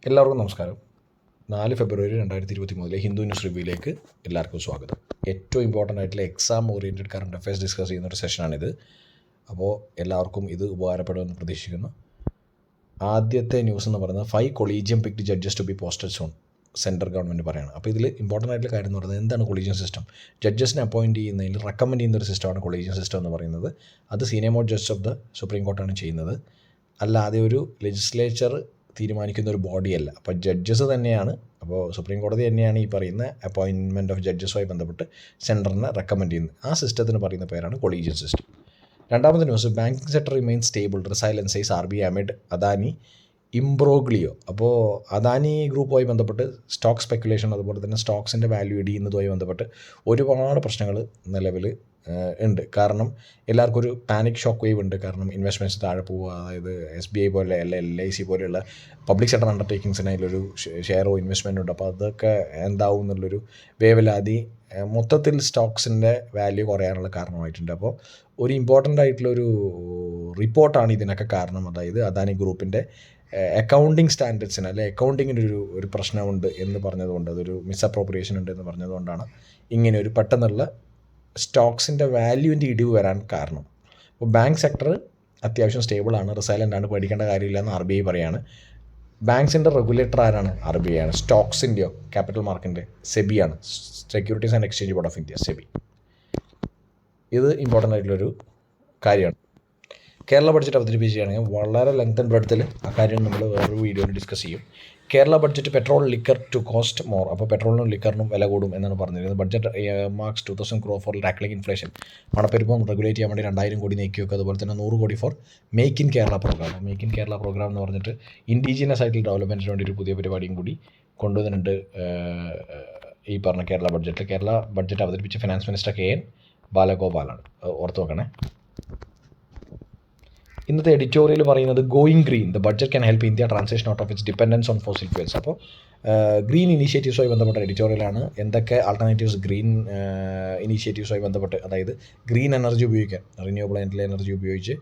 എല്ലാവർക്കും നമസ്കാരം. 4 ഫെബ്രുവരി 2023 ഹിന്ദു ന്യൂസ് റിവ്യൂയിലേക്ക് എല്ലാവർക്കും സ്വാഗതം. ഏറ്റവും ഇമ്പോർട്ടൻ്റ് ആയിട്ടുള്ള exam oriented current affairs discuss ചെയ്യുന്ന ഒരു സെഷനാണിത്. അപ്പോൾ എല്ലാവർക്കും ഇത് ഉപകാരപ്പെടുമെന്ന് പ്രതീക്ഷിക്കുന്നു. ആദ്യത്തെ ന്യൂസ് എന്ന് പറയുന്നത് 5 collegium picked judges to be posted soon. Central government പറയുകയാണ്. അപ്പോൾ ഇതിൽ ഇമ്പോർട്ടൻ്റ് ആയിട്ടുള്ള കാര്യം എന്ന് പറയുന്നത് എന്താണ് കൊളീജിയം സിസ്റ്റം? ജഡ്ജസിനെ അപ്പോയിൻറ്റ് ചെയ്യുന്നതിൽ റെക്കമെൻഡ് ചെയ്യുന്ന ഒരു സിസ്റ്റമാണ് കൊളീജിയം സിസ്റ്റം എന്ന് പറയുന്നത്. അത് senior most judges of the supreme കോർട്ടാണ് ചെയ്യുന്നത്, അല്ലാതെ ഒരു ലെജിസ്ലേച്ചർ തീരുമാനിക്കുന്ന ഒരു ബോഡിയല്ല. അപ്പോൾ ജഡ്ജസ് തന്നെയാണ്. അപ്പോൾ സുപ്രീം കോടതി തന്നെയാണ് ഈ പറയുന്ന അപ്പോയിൻമെൻറ്റ് ഓഫ് ജഡ്ജസുമായി ബന്ധപ്പെട്ട് സെൻറ്ററിനെ റെക്കമെൻഡ് ചെയ്യുന്നത്. ആ സിസ്റ്റത്തിന് പറയുന്ന പേരാണ് കൊളീജിയൻ സിസ്റ്റം. രണ്ടാമത്തെ news, banking sector remain stable, resilience says RBI amid Adani imbroglio. അപ്പോൾ അദാനി ഗ്രൂപ്പുമായി ബന്ധപ്പെട്ട് സ്റ്റോക്ക് സ്പെക്കുലേഷൻ, അതുപോലെ തന്നെ സ്റ്റോക്സിൻ്റെ വാല്യൂ ഇടിയുന്നതുമായി ബന്ധപ്പെട്ട് ഒരുപാട് പ്രശ്നങ്ങൾ നിലവിൽ ഉണ്ട്. കാരണം എല്ലാവർക്കും ഒരു പാനിക് ഷോക്ക് വേവ് ഉണ്ട്. കാരണം ഇൻവെസ്റ്റ്മെൻറ്റ്സ് താഴെ പോവുക, അതായത് SBI പോലെ LIC പോലെയുള്ള പബ്ലിക് സെക്ടർ അണ്ടർടേക്കിങ്സിന് അതിലൊരു ഷെയറോ ഇൻവെസ്റ്റ്മെൻ്റ് ഉണ്ട്. അപ്പോൾ അതൊക്കെ എന്താവും എന്നുള്ളൊരു വേവലാതി മൊത്തത്തിൽ സ്റ്റോക്സിൻ്റെ വാല്യൂ കുറയാനുള്ള കാരണമായിട്ടുണ്ട്. അപ്പോൾ ഒരു ഇമ്പോർട്ടൻ്റ് ആയിട്ടുള്ളൊരു റിപ്പോർട്ടാണ് ഇതിനൊക്കെ കാരണം. അതായത് അദാനി ഗ്രൂപ്പിൻ്റെ അക്കൗണ്ടിങ് സ്റ്റാൻഡേർഡ്സിന് അല്ലെ അക്കൗണ്ടിങ്ങിന് ഒരു പ്രശ്നമുണ്ട് എന്ന് പറഞ്ഞതുകൊണ്ട്, അതൊരു മിസ്അപ്രോപ്രിയേഷൻ ഉണ്ട് എന്ന് പറഞ്ഞതുകൊണ്ടാണ് ഇങ്ങനെ ഒരു പെട്ടെന്നുള്ള സ്റ്റോക്സിൻ്റെ വാല്യൂവിൻ്റെ ഇടിവ് വരാൻ കാരണം. അപ്പോൾ ബാങ്ക് സെക്ടർ അത്യാവശ്യം സ്റ്റേബിളാണ്, റിസൈലൻ്റ് ആണ്, പേടിക്കേണ്ട കാര്യമില്ല എന്ന് RBI പറയുകയാണ്. ബാങ്ക്സിൻ്റെ റെഗുലേറ്റർ ആരാണ്? RBI ആണ്. സ്റ്റോക്സിൻ്റെയോ ക്യാപിറ്റൽ മാർക്കറ്റിൻ്റെ SEBI ആണ്, securities and exchange board of India, SEBI. ഇത് ഇമ്പോർട്ടൻ്റ് ആയിട്ടുള്ളൊരു കാര്യമാണ്. കേരള ബഡ്ജറ്റ് അവതരിപ്പിക്കുകയാണെങ്കിൽ വളരെ ലെങ്ത് ആൻഡ് ബ്രെഡ്ത്തിൽ ആ കാര്യം നമ്മൾ വേറൊരു വീഡിയോയിൽ ഡിസ്കസ് ചെയ്യും. Kerala budget petrol liquor to cost more. അപ്പോൾ പെട്രോളിനും ലിക്കറിനും വില കൂടും എന്നാണ് പറഞ്ഞിരുന്നത്. Budget marks 2000 crore for tackling inflation. പണപ്പെരുപ്പം റെഗുലേറ്റ് ചെയ്യാൻ വേണ്ടി 2000 കോടി നീക്കി വെക്കുക. അതുപോലെ തന്നെ 100 കോടി for make in Kerala programme. Make in Kerala programme എന്ന് പറഞ്ഞിട്ട് ഇൻഡിജിനസ് ആയിട്ടുള്ള ഡെവലപ്മെൻറ്റിന് വേണ്ടി ഒരു പുതിയ പരിപാടിയും കൂടി കൊണ്ടുവന്നിട്ടുണ്ട് ഈ പറഞ്ഞ കേരള ബഡ്ജറ്റിൽ. കേരള ബഡ്ജറ്റ് അവതരിപ്പിച്ച ഫിനാൻസ് മിനിസ്റ്റർ KN ബാലഗോപാലാണ്, ഓർത്ത് വെക്കണേ. ഇന്നത്തെ എഡിറ്റോറിയൽ പറയുന്നത് going green, the budget can help India transition out of its dependence on fossil fuels. അപ്പോൾ ഗ്രീൻ ഇനീഷ്യേറ്റീവ്സുമായി ബന്ധപ്പെട്ട എഡിറ്റോറിയലാണ്. എന്തൊക്കെ ആൾട്ടർനേറ്റീവ്സ് ഗ്രീൻ ഇനീഷ്യേറ്റീവ്സുമായി ബന്ധപ്പെട്ട്, അതായത് ഗ്രീൻ എനർജി ഉപയോഗിക്കാൻ, റിന്യൂവബിൾ എനർജി ഉപയോഗിച്ച്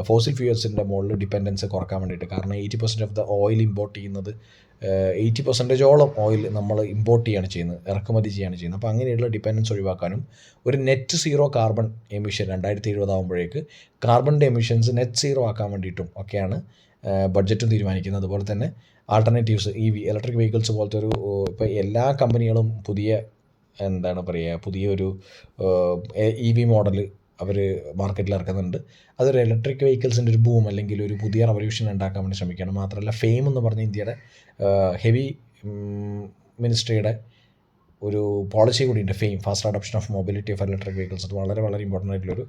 ഫോസിൽ ഫ്യൂൽസിൻ്റെ മുകളിൽ ഡിപ്പെൻഡൻസ് കുറക്കാൻ വേണ്ടിയിട്ട്. കാരണം 80% ഓഫ് ദ ഓയിൽ ഇമ്പോർട്ട് ചെയ്യുന്നത് 80%ഓളം ഓയിൽ നമ്മൾ ഇമ്പോർട്ട് ചെയ്യാണ് ചെയ്യുന്നത്, ഇറക്കുമതി ചെയ്യാണ് ചെയ്യുന്നത്. അപ്പോൾ അങ്ങനെയുള്ള ഡിപ്പെൻഡൻസ് ഒഴിവാക്കാനും ഒരു നെറ്റ് സീറോ കാർബൺ എമിഷൻ 2070 ആകുമ്പോഴേക്ക് കാർബണിൻ്റെ എമിഷൻസ് നെറ്റ് സീറോ ആക്കാൻ വേണ്ടിയിട്ടും ഒക്കെയാണ് ബഡ്ജറ്റും തീരുമാനിക്കുന്നത്. അതുപോലെ തന്നെ ആൾട്ടർനേറ്റീവ്സ് EV ഇലക്ട്രിക് വെഹിക്കിൾസ് പോലത്തെ ഒരു, ഇപ്പോൾ എല്ലാ കമ്പനികളും പുതിയൊരു EV മോഡൽ അവർ മാർക്കറ്റിൽ ഇറക്കുന്നുണ്ട്. അതൊരു ഇലക്ട്രിക് വെഹിക്കിൾസിൻ്റെ ഒരു ബൂം അല്ലെങ്കിൽ ഒരു പുതിയ റവല്യൂഷൻ ഉണ്ടാക്കാൻ വേണ്ടി ശ്രമിക്കുകയാണ്. മാത്രമല്ല ഫെയിം എന്ന് പറഞ്ഞ ഇന്ത്യയുടെ ഹെവി മിനിസ്ട്രിയുടെ ഒരു പോളിസി കൂടിയുണ്ട്, fame, fast adoption of mobility of electric vehicles. അത് വളരെ വളരെ ഇമ്പോർട്ടൻ്റ് ആയിട്ടുള്ളൊരു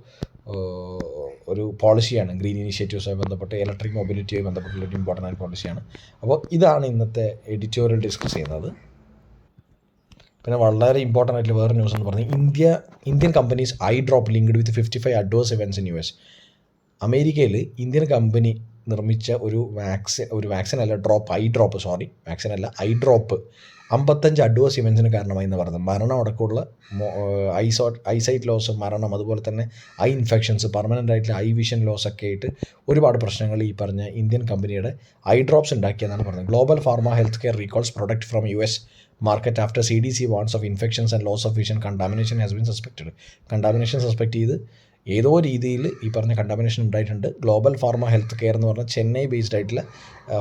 പോളിസിയാണ്. ഗ്രീൻ ഇനീഷ്യേറ്റീവ്സുമായി ബന്ധപ്പെട്ട് ഇലക്ട്രിക് മൊബിലിറ്റിയുമായി ബന്ധപ്പെട്ടുള്ളൊരു ഇമ്പോർട്ടൻ്റ് ആയ പോളിസിയാണ്. അപ്പോൾ ഇതാണ് ഇന്നത്തെ എഡിറ്റോറിയൽ ഡിസ്കസ് ചെയ്യുന്നത്. പിന്നെ വളരെ ഇമ്പോർട്ടൻ്റ് ആയിട്ടുള്ള വേറെ ന്യൂസ് എന്ന് പറഞ്ഞാൽ Indian companies drop linked with 55 adverse events in US. അമേരിക്കയിൽ ഇന്ത്യൻ കമ്പനി നിർമ്മിച്ച ഒരു വാക്സിൻ അല്ല, ഐ ഡ്രോപ്പ് 55 അഡ്വേഴ്സ് ഇവൻറ്റ്സിന് കാരണമായി എന്ന് പറയുന്നത്. മരണം അടക്കമുള്ള ഐസൈറ്റ് ലോസ്, മരണം, അതുപോലെ തന്നെ ഐ ഇൻഫെക്ഷൻസ്, പെർമനൻ്റ് ആയിട്ടുള്ള ഐ വിഷൻ ലോസ് ഒക്കെ ആയിട്ട് ഒരുപാട് പ്രശ്നങ്ങൾ ഈ പറഞ്ഞ ഇന്ത്യൻ കമ്പനിയുടെ ഐ ഡ്രോപ്സ് ഉണ്ടാക്കിയെന്നാണ് പറഞ്ഞത്. Global pharma health care recalls product from US market after CDC warns of infections and loss of vision. Contamination has been suspected. Contamination suspect ചെയ്ത് ഏതോ രീതിയിൽ ഈ പറഞ്ഞ കണ്ടാമിനേഷൻ ഉണ്ടായിട്ടുണ്ട്. ഗ്ലോബൽ ഫാർമ ഹെൽത്ത് കെയർ എന്ന് പറഞ്ഞാൽ ചെന്നൈ ബേസ്ഡ് ആയിട്ടുള്ള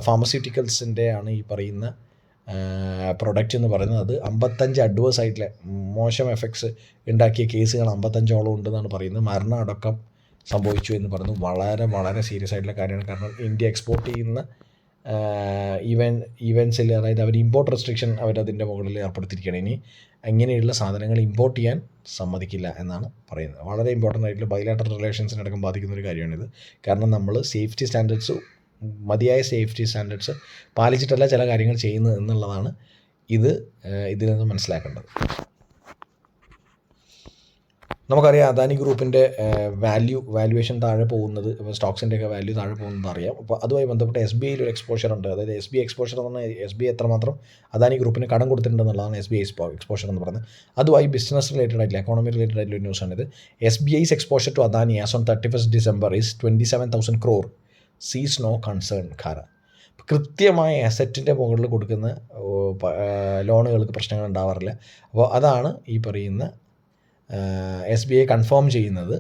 ഫാർമസ്യൂട്ടിക്കൽസിൻ്റെ ആണ് ഈ പറയുന്ന പ്രൊഡക്റ്റ് എന്ന് പറയുന്നത്. അത് 55 അഡ്വേഴ്സ് ആയിട്ടുള്ള മോശം എഫക്ട്സ് ഉണ്ടാക്കിയ കേസുകൾ 55ഓളം ഉണ്ടെന്നാണ് പറയുന്നത്. മരണം അടക്കം സംഭവിച്ചു എന്ന് പറയുന്നത് വളരെ വളരെ സീരിയസ് ആയിട്ടുള്ള കാര്യമാണ്. കാരണം ഇന്ത്യ എക്സ്പോർട്ട് ചെയ്യുന്ന ഇവൻസിൽ, അതായത് അവർ ഇമ്പോർട്ട് റെസ്ട്രിക്ഷൻ അവരതിൻ്റെ മുകളിൽ ഏർപ്പെടുത്തിയിരിക്കുകയാണ്. ഇനി അങ്ങനെയുള്ള സാധനങ്ങൾ ഇമ്പോർട്ട് ചെയ്യാൻ സമ്മതിക്കില്ല എന്നാണ് പറയുന്നത്. വളരെ ഇമ്പോർട്ടൻ്റ് ആയിട്ടുള്ള ബൈലാറ്ററൽ റിലേഷൻസിനടക്കം ബാധിക്കുന്ന ഒരു കാര്യമാണിത്. കാരണം നമ്മൾ മതിയായ സേഫ്റ്റി സ്റ്റാൻഡേർഡ്സ് പാലിച്ചിട്ടല്ല ചില കാര്യങ്ങൾ ചെയ്യുന്നത് എന്നുള്ളതാണ് ഇതിൽ നിന്ന് മനസ്സിലാക്കേണ്ടത്. നമുക്കറിയാം അദാനി ഗ്രൂപ്പിൻ്റെ വാല്യുവേഷൻ താഴെ പോകുന്നത്, സ്റ്റോക്സിൻ്റെയൊക്കെ വാല്യൂ താഴെ പോകുന്നത് അറിയാം. അപ്പോൾ അതുമായി ബന്ധപ്പെട്ട് SBIയിൽ ഒരു എക്സ്പോഷർ ഉണ്ട്. അതായത് SBI എക്സ്പോഷർ എന്ന് പറഞ്ഞാൽ SBI എത്രമാത്രം അദാനി ഗ്രൂപ്പിന് കടം കൊടുത്തിട്ടുണ്ടെന്നുള്ളതാണ് SBI എക്സ്പോഷർ എന്ന് പറയുന്നത്. അതുമായി ബിസിനസ് റിലേറ്റഡ് ആയിട്ടുള്ള, എക്കോണമി റിലേറ്റഡ് ആയിട്ടുള്ള ഒരു ന്യൂസാണിത്. SBI's exposure to Adani as on 31st December is 27,000 crore. Sees no concern, ഖാര. കൃത്യമായ അസറ്റിൻ്റെ മുകളിൽ കൊടുക്കുന്ന ലോണുകൾക്ക് പ്രശ്നങ്ങൾ ഉണ്ടാവാറില്ല. അപ്പോൾ അതാണ് ഈ പറയുന്ന SBI കൺഫേം ചെയ്യുന്നത്.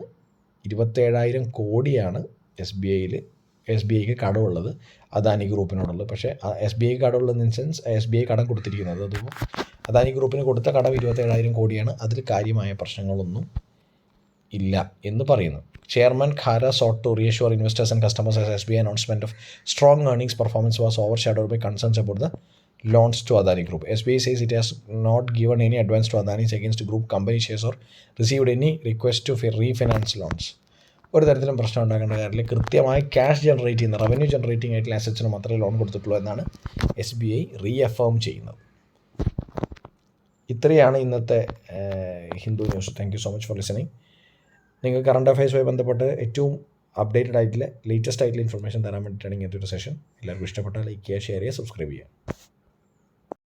27,000 കോടിയാണ് SBIക്ക് കടമുള്ളത്, അദാനി ഗ്രൂപ്പിനോടുള്ളത്. പക്ഷേ SBI കടമുള്ളത് ഇൻ സെൻസ് SBI കടം കൊടുത്തിരിക്കുന്നത്. അതും അദാനി ഗ്രൂപ്പിന് കൊടുത്ത കടം 27,000 കോടിയാണ്. അതിൽ കാര്യമായ പ്രശ്നങ്ങളൊന്നും ഇല്ല എന്ന് പറയുന്നു. Chairman Khara sought to reassure investors and customers as SBI announcement of strong earnings performance was overshadowed by concerns about the loans to Adani Group. SBI says it has not given any advance to Adani's against group company shares or received any request to refinance loans. ഒരു തരത്തിലും പ്രശ്നം ഉണ്ടാക്കേണ്ട കാര്യമില്ല. കൃത്യമായി cash generate ചെയ്യുന്ന revenue generating ആയിട്ടുള്ള അസറ്റ്സിന് മാത്രമേ loan കൊടുത്തിട്ടുള്ളൂ എന്നാണ് SBI റീഅഫേം ചെയ്യുന്നത്. ഇത്രയാണ് ഇന്നത്തെ Hindu news. Thank you so much for listening. നിങ്ങൾ കറണ്ട് അഫയേഴ്സുമായി ബന്ധപ്പെട്ട് ഏറ്റവും അപ്ഡേറ്റഡ് ആയിട്ടുള്ള ലേറ്റസ്റ്റ് ആയിട്ടുള്ള ഇൻഫർമേഷൻ തരാൻ വേണ്ടിയിട്ടാണ് ഇങ്ങനത്തെ ഒരു സെഷൻ. എല്ലാവർക്കും ഇഷ്ടപ്പെട്ടാൽ ലൈക്ക് ചെയ്യുക, ഷെയർ ചെയ്യുക, സബ്സ്ക്രൈബ് ചെയ്യുക.